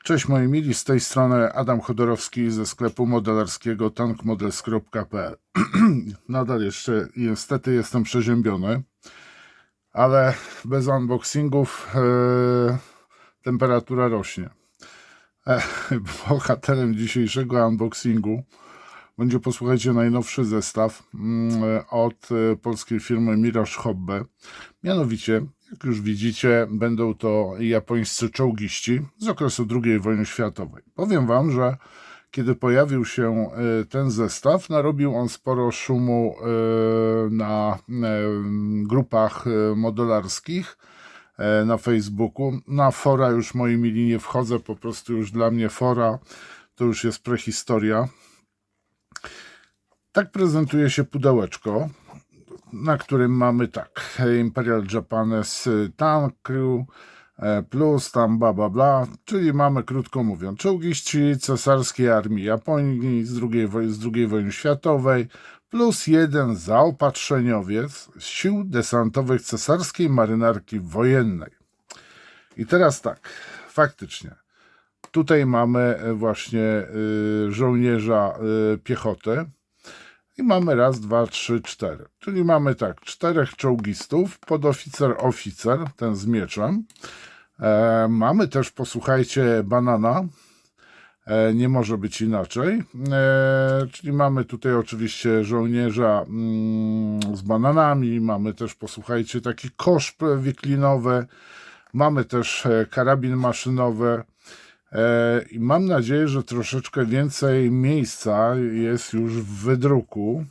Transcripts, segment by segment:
Cześć moi mili, z tej strony Adam Chodorowski ze sklepu modelarskiego tankmodels.pl. Nadal jeszcze niestety jestem przeziębiony, ale bez unboxingów temperatura rośnie. Bohaterem dzisiejszego unboxingu będzie, posłuchajcie, najnowszy zestaw od polskiej firmy Mirage Hobby. Mianowicie, jak już widzicie, będą to japońscy czołgiści z okresu II wojny światowej. Powiem wam, że kiedy pojawił się ten zestaw, narobił on sporo szumu na grupach modelarskich, na Facebooku. Na fora już, moi mili, nie wchodzę, po prostu już dla mnie fora to już jest prehistoria. Tak prezentuje się pudełeczko, na którym mamy tak: Imperial Japanese Tank Crew plus tam bla bla bla, czyli mamy, krótko mówiąc, czołgiści cesarskiej armii Japonii z II wojny światowej plus jeden zaopatrzeniowiec z sił desantowych cesarskiej marynarki wojennej. I teraz tak, faktycznie, tutaj mamy właśnie żołnierza piechoty. I mamy raz, dwa, trzy, cztery. Czyli mamy tak, czterech czołgistów, oficer, ten z mieczem. Mamy też, posłuchajcie, banana. Nie może być inaczej. Czyli mamy tutaj oczywiście żołnierza z bananami. Mamy też, posłuchajcie, taki kosz wiklinowy. Mamy też karabin maszynowy. I mam nadzieję, że troszeczkę więcej miejsca jest już w wydruku.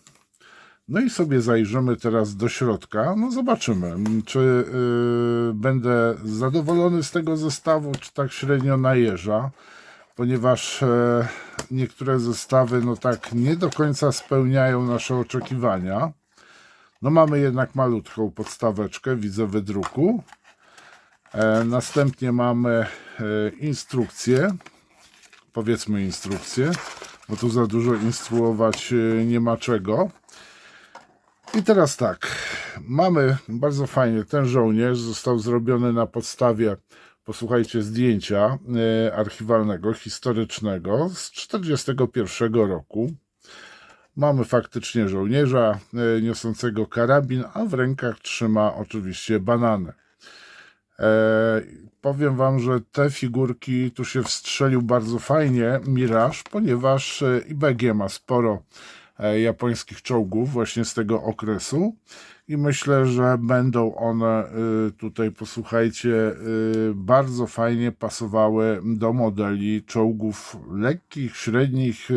No i sobie zajrzymy teraz do środka. No zobaczymy, czy będę zadowolony z tego zestawu, czy tak średnio najeża, ponieważ niektóre zestawy no tak nie do końca spełniają nasze oczekiwania. No mamy jednak malutką podstaweczkę, widzę, wydruku. Następnie mamy instrukcję, powiedzmy instrukcję, bo tu za dużo instruować nie ma czego. I teraz tak, mamy bardzo fajnie, ten żołnierz został zrobiony na podstawie, posłuchajcie, zdjęcia archiwalnego, historycznego z 1941 roku. Mamy faktycznie żołnierza niosącego karabin, a w rękach trzyma oczywiście banany. Powiem wam, że te figurki tu się wstrzelił bardzo fajnie Mirage, ponieważ IBG ma sporo japońskich czołgów właśnie z tego okresu i myślę, że będą one tutaj, posłuchajcie, bardzo fajnie pasowały do modeli czołgów lekkich, średnich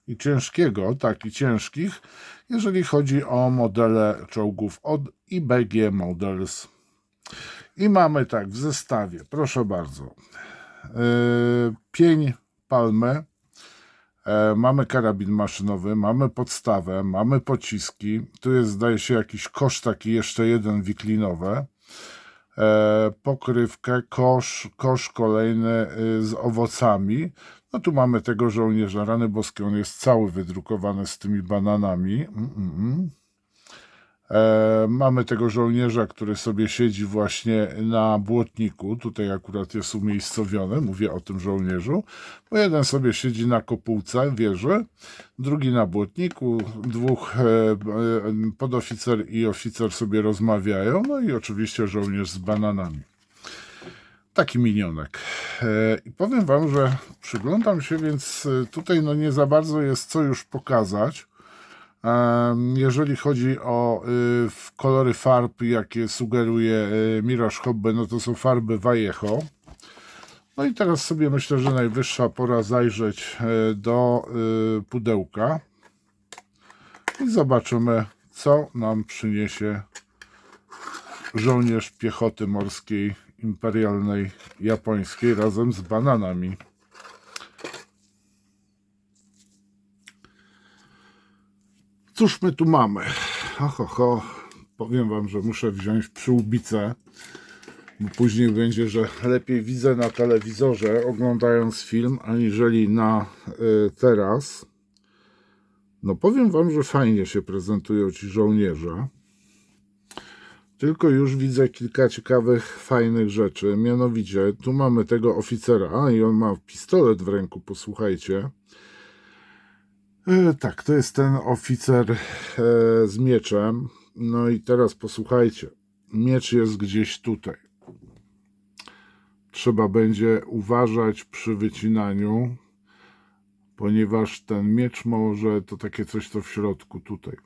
i ciężkiego, tak, i ciężkich, jeżeli chodzi o modele czołgów od IBG Models. I mamy tak w zestawie, proszę bardzo, pień palmy, mamy karabin maszynowy, mamy podstawę, mamy pociski, tu jest, zdaje się, jakiś kosz taki jeszcze jeden wiklinowy, pokrywkę, kosz kolejny z owocami. No tu mamy tego żołnierza, rany boskie, on jest cały wydrukowany z tymi bananami. Mamy tego żołnierza, który sobie siedzi właśnie na błotniku. Tutaj akurat jest umiejscowiony, mówię o tym żołnierzu, bo jeden sobie siedzi na kopułce wieży, drugi na błotniku, dwóch podoficer i oficer sobie rozmawiają, no i oczywiście żołnierz z bananami. Taki minionek. I powiem wam, że przyglądam się, więc tutaj no nie za bardzo jest co już pokazać. Jeżeli chodzi o kolory farb, jakie sugeruje Mirage Hobby, no to są farby Vallejo. No i teraz sobie myślę, że najwyższa pora zajrzeć do pudełka i zobaczymy, co nam przyniesie żołnierz piechoty morskiej imperialnej japońskiej razem z bananami. Cóż my tu mamy? Powiem wam, że muszę wziąć przyłbicę, bo później będzie, że lepiej widzę na telewizorze oglądając film, aniżeli na teraz. No powiem wam, że fajnie się prezentują ci żołnierze. Tylko już widzę kilka ciekawych, fajnych rzeczy. Mianowicie, tu mamy tego oficera, i on ma pistolet w ręku, posłuchajcie. Tak, to jest ten oficer z mieczem. No i teraz posłuchajcie. Miecz jest gdzieś tutaj. Trzeba będzie uważać przy wycinaniu, ponieważ ten miecz może, to takie coś to w środku tutaj.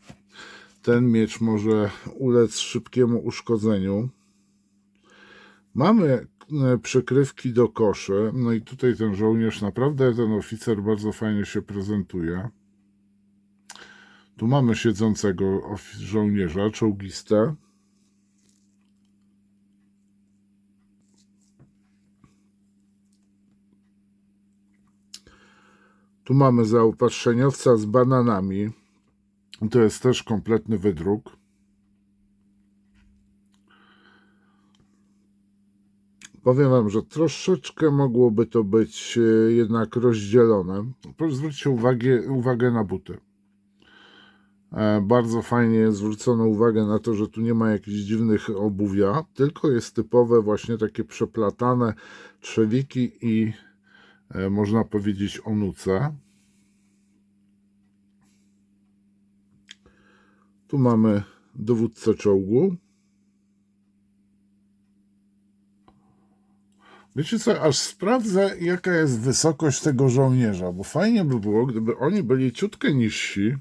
Ten miecz może ulec szybkiemu uszkodzeniu. Mamy przykrywki do koszy. No i tutaj ten żołnierz, naprawdę ten oficer bardzo fajnie się prezentuje. Tu mamy siedzącego żołnierza, czołgistę. Tu mamy zaopatrzeniowca z bananami. To jest też kompletny wydruk. Powiem wam, że troszeczkę mogłoby to być jednak rozdzielone. Proszę zwróćcie uwagę na buty. Bardzo fajnie zwrócono uwagę na to, że tu nie ma jakichś dziwnych obuwia, tylko jest typowe właśnie takie przeplatane trzewiki i można powiedzieć onuce. Tu mamy dowódcę czołgu. Wiecie co, aż sprawdzę, jaka jest wysokość tego żołnierza, bo fajnie by było, gdyby oni byli ciutkę niżsi.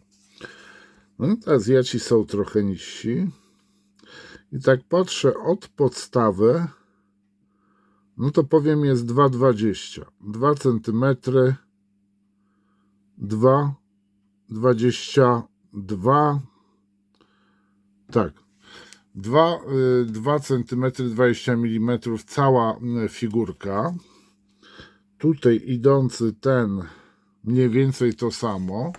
No, te Azjaci są trochę niżsi. I tak patrzę od podstawy, no to powiem jest 2,20. 2 cm, 2,22. Tak. 2 cm 20 mm cała figurka. Tutaj idący ten mniej więcej to samo.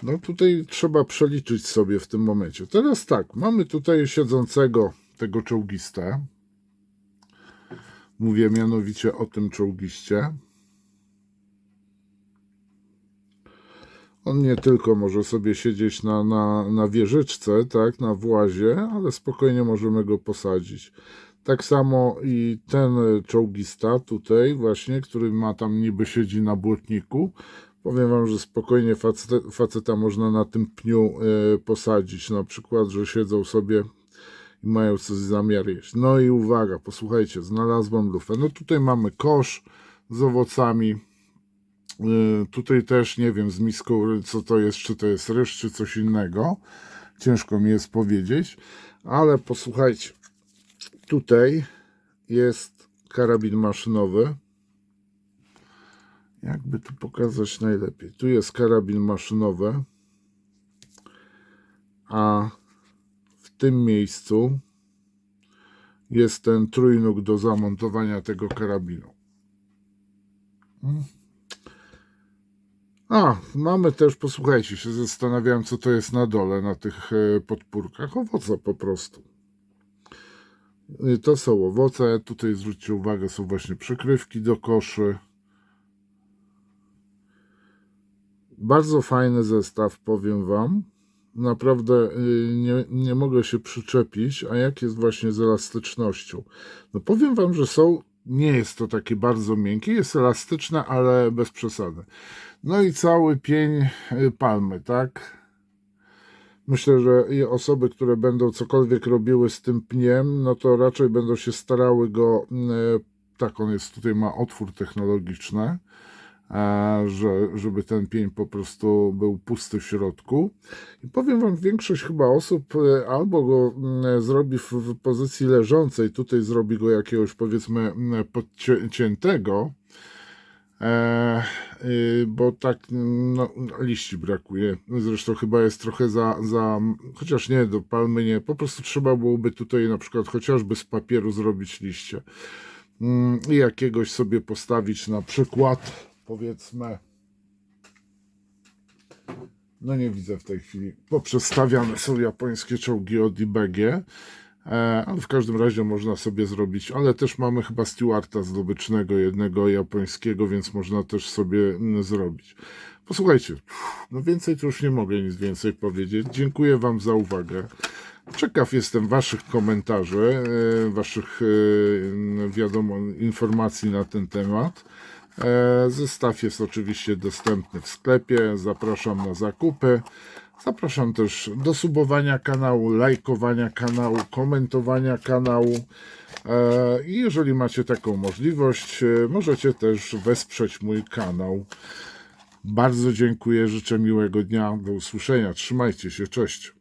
No tutaj trzeba przeliczyć sobie w tym momencie. Teraz tak, mamy tutaj siedzącego tego czołgistę. Mówię mianowicie o tym czołgiście. On nie tylko może sobie siedzieć na wieżyczce, tak, na włazie, ale spokojnie możemy go posadzić. Tak samo i ten czołgista tutaj właśnie, który ma tam niby siedzi na błotniku. Powiem wam, że spokojnie faceta można na tym pniu posadzić. Na przykład, że siedzą sobie i mają coś zamiar jeść. No i uwaga, posłuchajcie, znalazłem lufę. No tutaj mamy kosz z owocami. Tutaj też nie wiem z miską, co to jest, czy to jest ryż, czy coś innego. Ciężko mi jest powiedzieć, ale posłuchajcie, tutaj jest karabin maszynowy. Jakby tu pokazać najlepiej? Tu jest karabin maszynowy, a w tym miejscu jest ten trójnóg do zamontowania tego karabinu. A, mamy też, posłuchajcie, się zastanawiałem, co to jest na dole, na tych podpórkach. Owoce po prostu. To są owoce. Tutaj zwróćcie uwagę, są właśnie przykrywki do koszy. Bardzo fajny zestaw, powiem wam. Naprawdę nie mogę się przyczepić. A jak jest właśnie z elastycznością? No powiem wam, że nie jest to takie bardzo miękkie, jest elastyczne, ale bez przesady. No i cały pień palmy, tak? Myślę, że osoby, które będą cokolwiek robiły z tym pniem, no to raczej będą się starały go, tak on jest, tutaj ma otwór technologiczny, żeby ten pień po prostu był pusty w środku. I powiem wam, większość chyba osób albo go zrobi w pozycji leżącej, tutaj zrobi go jakiegoś, powiedzmy, podciętego, bo tak no, liści brakuje. Zresztą chyba jest trochę chociaż nie, do palmy nie, po prostu trzeba byłoby tutaj na przykład chociażby z papieru zrobić liście i jakiegoś sobie postawić na przykład, powiedzmy, no nie widzę w tej chwili, poprzestawiane są japońskie czołgi od IBG, ale w każdym razie można sobie zrobić, ale też mamy chyba Stewarta zdobycznego, jednego japońskiego, więc można też sobie zrobić. Posłuchajcie, no więcej to już nie mogę nic więcej powiedzieć. Dziękuję wam za uwagę. Ciekaw jestem waszych komentarzy, waszych wiadomo, informacji na ten temat. Zestaw jest oczywiście dostępny w sklepie. Zapraszam na zakupy. Zapraszam też do subowania kanału, lajkowania kanału, komentowania kanału. I jeżeli macie taką możliwość, możecie też wesprzeć mój kanał. Bardzo dziękuję, życzę miłego dnia, do usłyszenia, trzymajcie się, cześć.